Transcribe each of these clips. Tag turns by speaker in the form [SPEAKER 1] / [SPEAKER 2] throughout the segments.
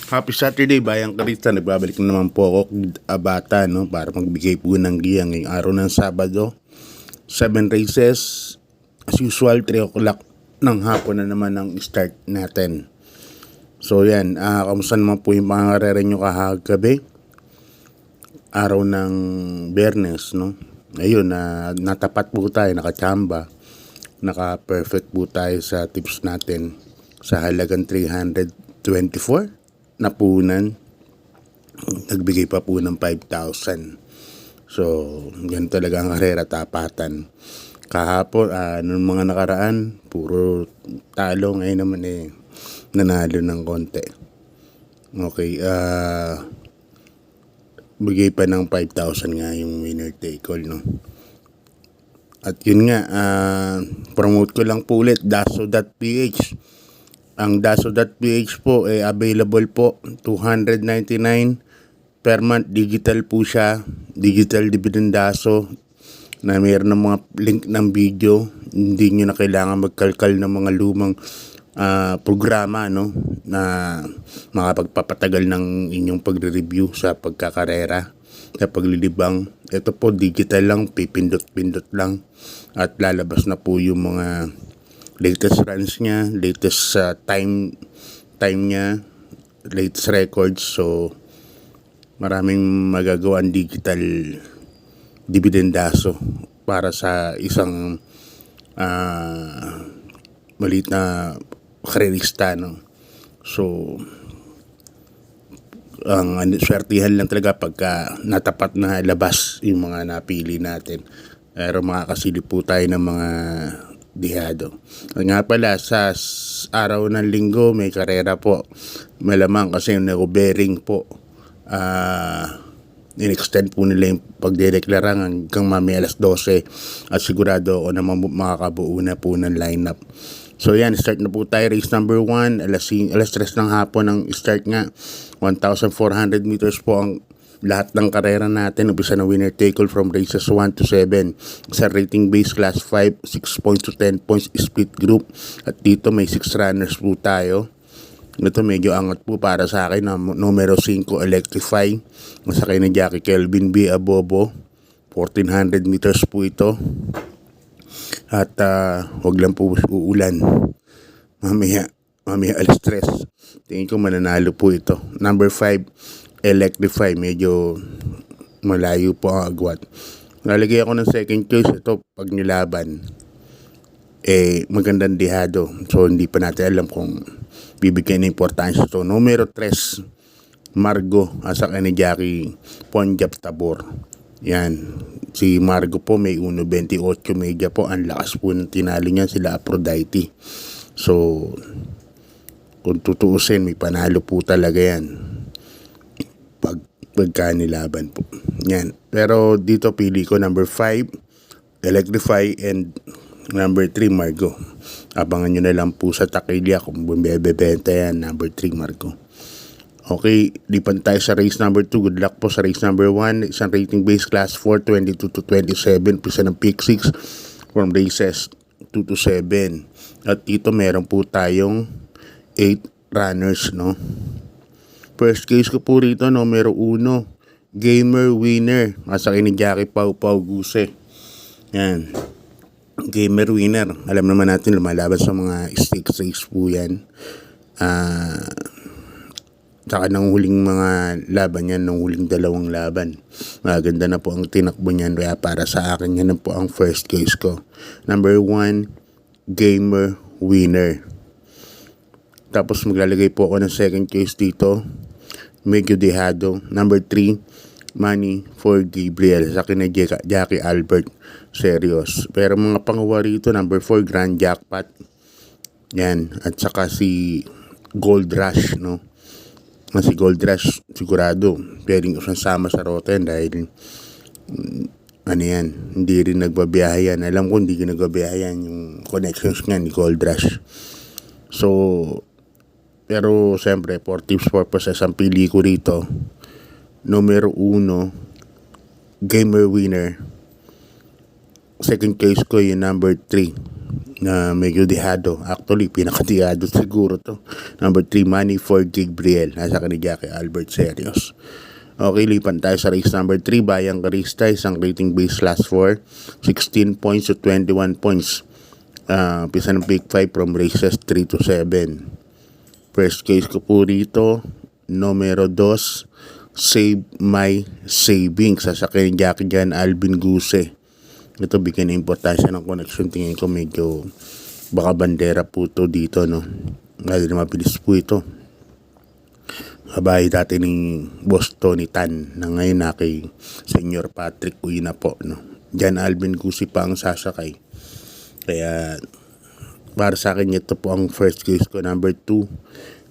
[SPEAKER 1] Happy Saturday, Bayang Karita. Nagbabalik na naman po ako Abata, no, para magbigay po ng giya ngayong araw ng Sabado. 7 races. As usual, 3 o'clock ng hapon na naman ang start natin. So yan, kamusta naman po yung mga karera nyo kahagabi? Araw ng Biyernes, no? Ayun, natapat po tayo, nakachamba. Naka-perfect po tayo sa tips natin sa halagang 324 na punan. Nagbigay pa po ng 5,000. So, yan talaga ang karera, tapatan. Kahapon, nung mga nakaraan, puro talo. Ngayon naman nanalo ng konti. Okay, bigay pa ng 5,000 nga yung winner take all, no? At yun nga, promote ko lang po ulit, Daso.ph. Ang Daso.ph po available po, 299 per month. Digital po siya, digital dividend Daso, na mayroon ng mga link ng video. Hindi nyo na kailangan magkalkal ng mga lumang programa, no, na makapagpapatagal ng inyong pagre-review sa pagkakarera, sa paglilibang. Ito po digital lang, pipindot-pindot lang at lalabas na po yung mga latest runs niya, latest time niya, latest records. So maraming magagawang digital dividendaso para sa isang maliit na karerista, no? So ang swertihan lang talaga pagka natapat na labas yung mga napili natin. Pero makakasilip po tayo ng mga dihado. Nga pala, sa araw ng linggo may karera po. Malamang kasi yung bearing po, in-extend po nila yung pagdedeklara hanggang mamaya alas 12 at sigurado ako na makakabuo na po ng lineup. So yan, start na po tayo. Race number 1, alas 3 ng hapon ang start nga. 1,400 meters po ang lahat ng karera natin. Umpisa na winner take all from races 1 to 7. Sa rating base class 5, 6 points to 10 points split group. At dito may 6 runners po tayo. Ito medyo angat po para sa akin na numero 5, Electrify. Masakay ni Jackie Kelvin B. Abobo. 1,400 meters po ito. At wag lang po uulan. Mamaya alas 3. Tingin ko mananalo po ito. Number 5, Electrify. Medyo malayo po ang agwat. Nalagay ako ng second choice. Ito, pag nilaban, magandang dihado. So, hindi pa natin alam kung bibigyan ng importansya ito. Numero 3, Margo. Asa ka ni Jackie Ponjab Tabor. Yan. Si Margo po may 1.28 media po. Ang lakas po ng tinalo niya, sila Aphrodite. So, kung tutuusin, may panalo po talaga yan pagka nilaban po. Yan. Pero dito pili ko number 5, Electrify, and number 3, Margo. Abangan nyo na lang po sa takilya kung bumibenta yan, number 3, Margo. Okay, lipan tayo sa race number 2. Good luck po sa race number 1. Isang rating base class 4, 22 to 27. Pisa ng pick 6 from races 2 to 7. At dito meron po tayong 8 runners, no? First case ko po rito, numero 1, Gamer Winner. Masakay ni Jackie Pau Guse. Yan. Gamer Winner. Alam naman natin, lumalaban sa mga stakes race po yan. Saka nang huling mga laban yan, nang huling 2 laban. Maganda na po ang tinakbo niyan. Kaya para sa akin, yan na po ang first case ko. Number 1, Gamer Winner. Tapos maglalagay po ako ng second case dito. Medyo dehado. Number 3, Money for Gabriel. Sa akin na Jackie Albert. Serious. Pero mga pangawa rito, number 4, Grand Jackpot. Yan. At saka si Gold Rush, no? Si Gold Rush sigurado pwedeng usama sa Rotten dahil yan, hindi rin nagbabiyahe yan. Alam ko hindi nagbabiyahe yan yung connections nga ni Gold Rush. So, pero siyempre for tips purposes ang pili ko rito, numero 1, Gamer Winner. Second case ko yung number 3, na medyo dehado. Actually, pinakadehado siguro to. Number 3, Money for Gabriel. Nasa ka ni Jackie Albert Serios. Okay, lipan tayo sa race number 3. Bayang Karista, isang rating base class 4. 16 points to 21 points. Pisa ng pick 5 from races 3 to 7. First case ko po rito, numero 2, Save My Savings. Sasakyan ni Jackie dyan, Alvin Guse. Ito, bigyan ng importansya ng connection. Tingin ko medyo baka bandera po to dito, no? Dahil mabilis po ito. Kabahay dati ni Boss Tony Tan na ngayon na kay Senior Patrick Uina po, no? Diyan Alvin Guse pa ang sasakay. Kaya para sa akin ito po ang first case ko. Number 2,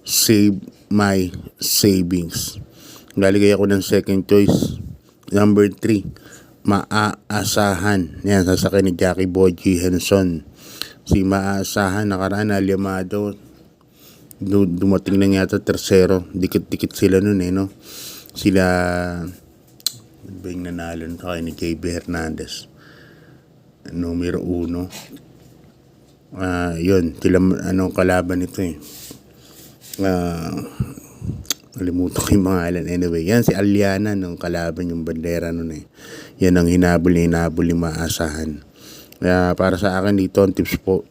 [SPEAKER 1] Save My Savings. Galigay ako ng second choice. Number 3, Maaasahan. Yan, sasakay ni Jackie Boji Henson. Si Maaasahan, nakaraan na Liamado. Dumating na yata tersero. Dikit-dikit sila nun no? Sila, ba yung nanalo na kay ni JB Hernandez? Numero 1. Yun, sila, kalaban nito nalimutan ko yung pangalan. Anyway, yan si Aliana nung kalaban yung bandera nun Yan ang hinabol yung Maaasahan. Kaya para sa akin dito ang tips ko,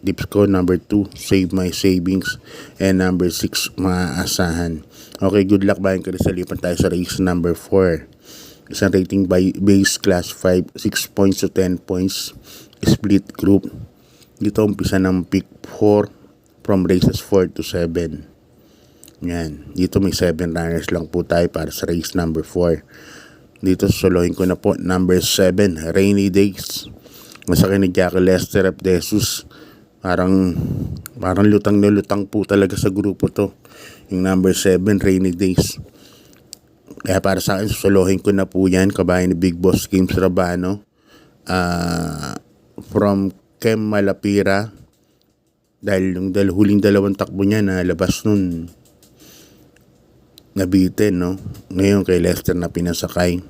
[SPEAKER 1] number 2, Save My Savings, and number 6, Maaasahan. Okay, good luck bayan ka rin. Salipan tayo sa race number 4. Isang rating by base class 5, 6 points to 10 points, split group. Dito umpisa ng pick 4 from races 4 to 7. Yan. Dito may 7 runners lang po tayo para sa race number 4. Dito solohin ko na po. Number 7, Rainy Days. Masakay ni Jackie Lester F. Jesus. Parang lutang na lutang po talaga sa grupo to. Yung number 7, Rainy Days. Kaya para sa akin, solohin ko na po yan. Kabayan ni Big Boss Games Rabano. From Kem Malapira. Dahil yung huling dalawang takbo niya na labas nun, nabitin, no? Ngayon kay Lester na pinasakay.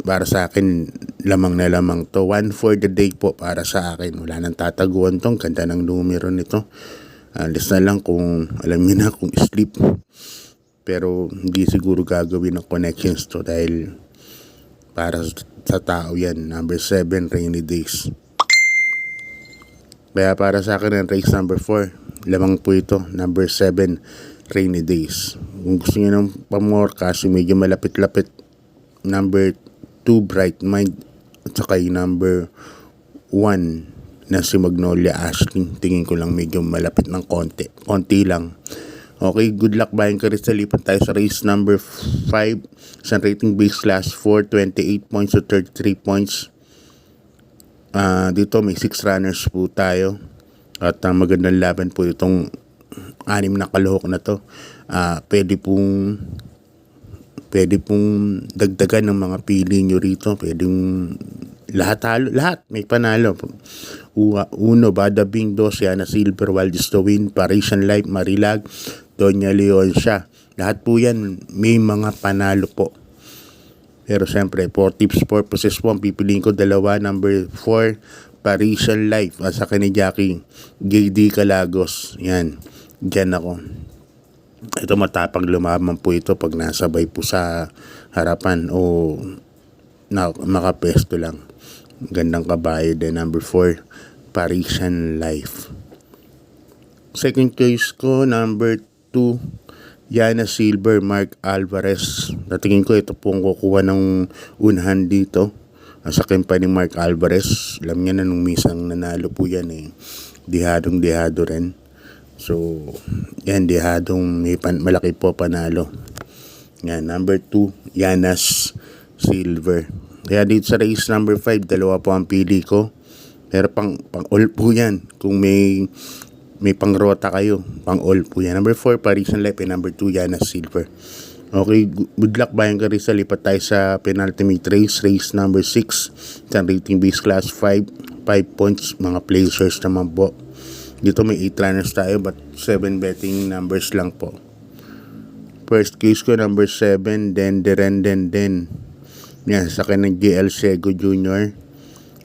[SPEAKER 1] Para sa akin, lamang na lamang to. 1 for the day po para sa akin. Wala nang tataguan tong. Ganda ng numero nito. Alis na lang kung alam niyo na kung sleep. Pero hindi siguro gagawin ng connections to dahil para sa tao yan. Number 7, Rainy Days. Kaya para sa akin ang race number 4, lamang po ito. Number 7, Rainy Days. Kung gusto niyo ng pamor kasi medyo malapit-lapit, number 2, Bright Mind, at saka yung number 1 na si Magnolia Ashley. Tingin ko lang medyo malapit ng konti lang. Okay, good luck bayan ka rin. Lipat tayo sa race number 5, sa rating base class 4, 28 points to 33 points. Dito may 6 runners po tayo at magandang laban po itong 6 na kalahok na to. Pwede pong dagdagan ng mga pili nyo rito. Pwedeng lahat may panalo. Uno, Bada Bing, 2, Yana Silver, Wildest to Win, Parisian Life, Marilag, Doña Leon siya. Lahat po yan may mga panalo po. Pero siyempre, for tips purposes po, ang pipiliin ko 2, number 4, Parisian Life. Sa akin ni Jackie, JD Calagos. Yan. Diyan ako. Ito matapang lumaban po ito pag nasabay po sa harapan o makapesto lang. Gandang kabayo din. Number 4, Parisian Life. Second choice ko, number 2, Yana Silver, Mark Alvarez. Natingin ko ito pong kukuha ng unahan dito. Sa kempa ni Mark Alvarez. Alam niya na nung misang nanalo po yan Dehado rin. So, yan, dehadong malaki po panalo. Yan, number 2, Yanas Silver. Kaya dito sa race number 5, 2 po ang pili ko. Pero pang all po yan. Kung may pang-rota kayo, pang-all po yan. Number 4, Parisian Life, and number 2, Yanas Silver. Okay, good luck bayan ka rin. Lipat tayo sa penultimate race number 6. Sa rating base class 5 points, mga placers naman po. Dito may 8 runners tayo but 7 betting numbers lang po. First case ko, number 7, Den. Yan, sa akin ng JL Sego Jr.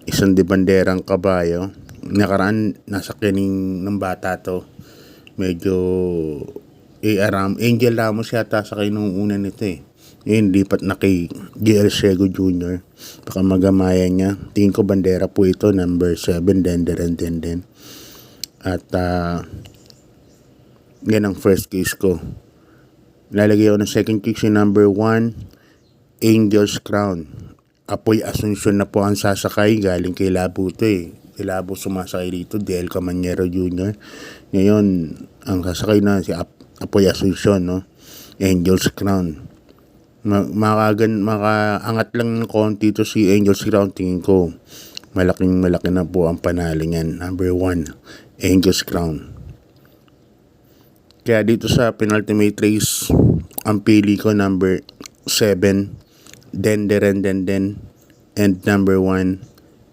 [SPEAKER 1] isang de banderang kabayo. Nakaraan, nasa kining ng bata to. Medyo, Angel Ramos yata sa kayo nung una nito eh. Ngayon, lipat na kay GL Sego Jr. Baka magamayan niya. Tingin ko bandera po ito, number 7, den. At, yan ang first case ko. Lalagay ako ng second case yung number 1, Angel's Crown. Apoy Asuncion na po ang sasakay, galing kay Labo to eh. Kay Labo sumasakay dito, Del Camanero Jr. Ngayon, ang sasakay na si Apoy Asuncion, no? Angel's Crown. Makaangat lang ng konti to si Angel's Crown, tingin ko. Malaki na po ang panalo niyan. Number 1, Angel's Crown. Kaya dito sa penultimate race, ang pili ko number 7, den, and number 1,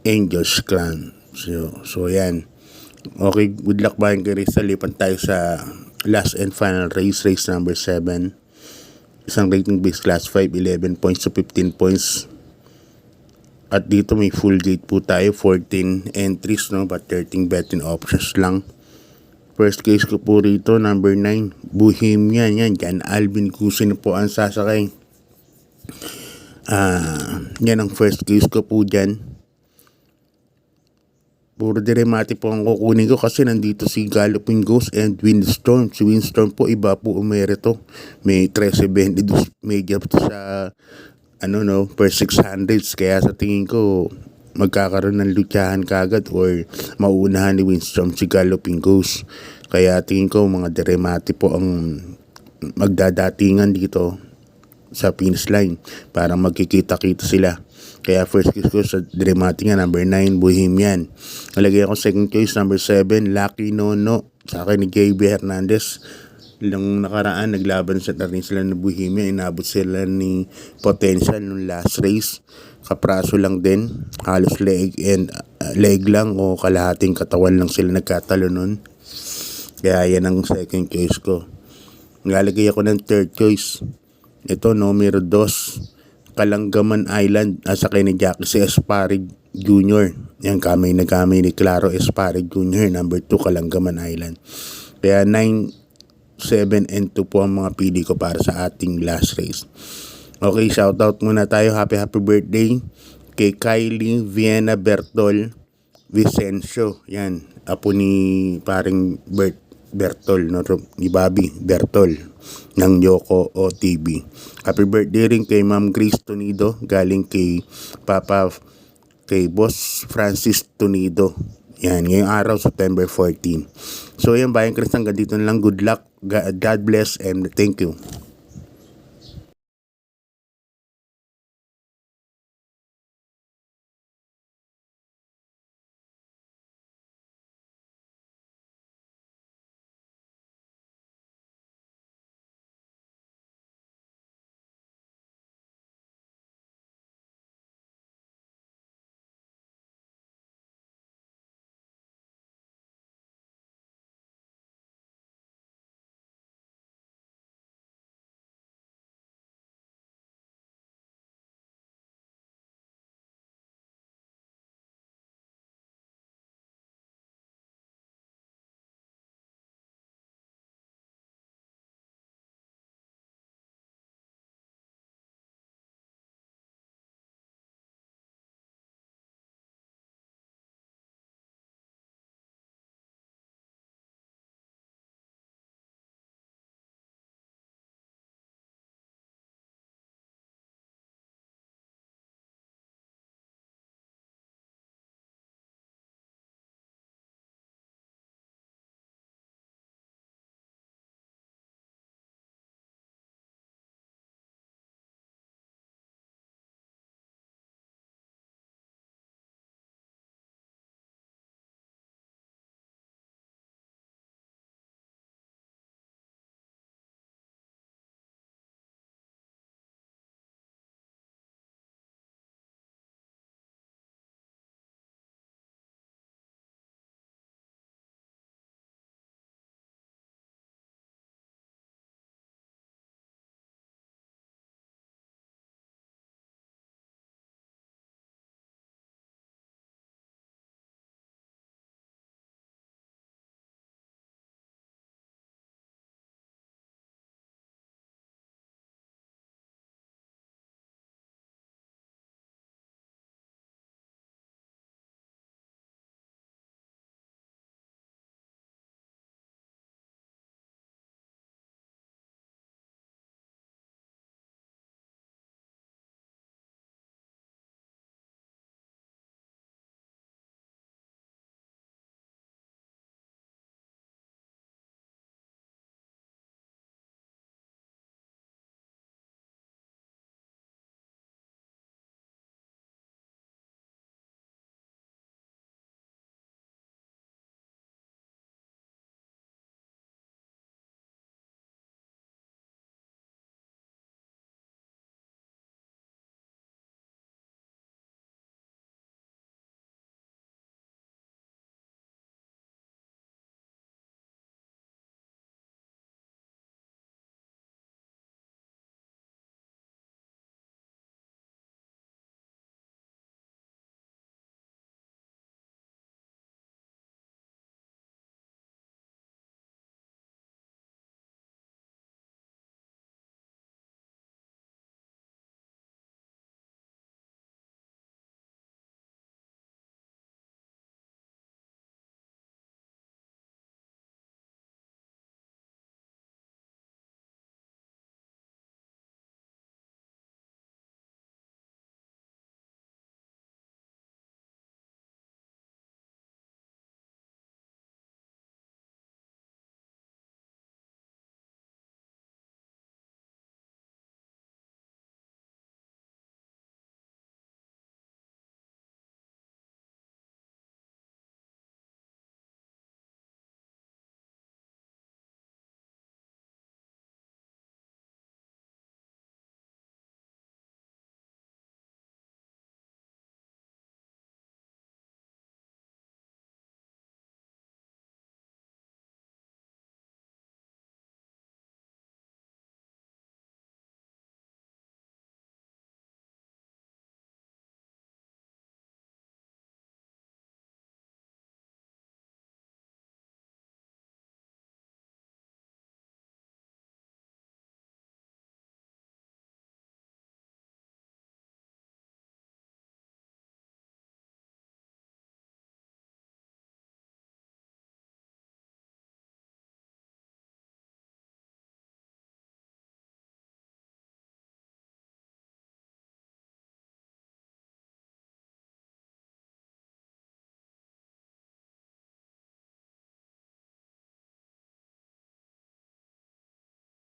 [SPEAKER 1] Angel's Crown. So yan. Okay, good luck ba yung race? Lipan tayo sa last and final race number 7. Isang rating base class 5, 11 points to 15 points. At dito may full gate po tayo, 14 entries, no? But 13 betting options lang. First case ko po rito, number 9, Bohemian. Yan, Jan Alvin Cusin po ang sasakay. Yan ang first case ko po dyan. Puro diremati po ang kukunin ko kasi nandito si Galloping Ghost and Windstorm. Si Windstorm po, iba po umerito. May 13.22 media to sa per 600s. Kaya sa tingin ko, magkakaroon ng lutyahan kagad or mauunahan ni Windstorm si Galloping Ghost. Kaya tingin ko mga diremati po ang magdadatingan dito sa finish line para magkikita-kita sila. Kaya first case ko sa diremati nga, number 9, Bohemian. Nalagay ako second case, number 7, Lucky Nono. Sa akin ni JB Hernandez. Ilang nakaraan, naglaban sa rin sila ng Bohemian. Inabot sila ni Potential nung last race. Kapraso lang din. Halos leg lang o kalahating katawan lang sila nagkatalo nun. Kaya yan ang second choice ko. Nalagay ako ng third choice. Ito, numero 2, Kalanggaman Island. Nasa kay ni Jackie si Esparig Jr. Yan, kamay ni Claro Esparig Jr. Number 2, Kalanggaman Island. Kaya 9, 7, and 2 po ang mga pili ko para sa ating last race. Okay, shoutout muna tayo. Happy birthday kay Kylie Viena Bertol Vicencio. Yan, apo ni paring Bertol, no? Ni Bobby Bertol ng Yoko OTB. Happy birthday rin kay Ma'am Grace Tonido, galing kay Boss Francis Tonido. Yan, ngayong araw, September 14. So yan, Bayang Chris, hanggang dito lang. Good luck, God bless, and thank you.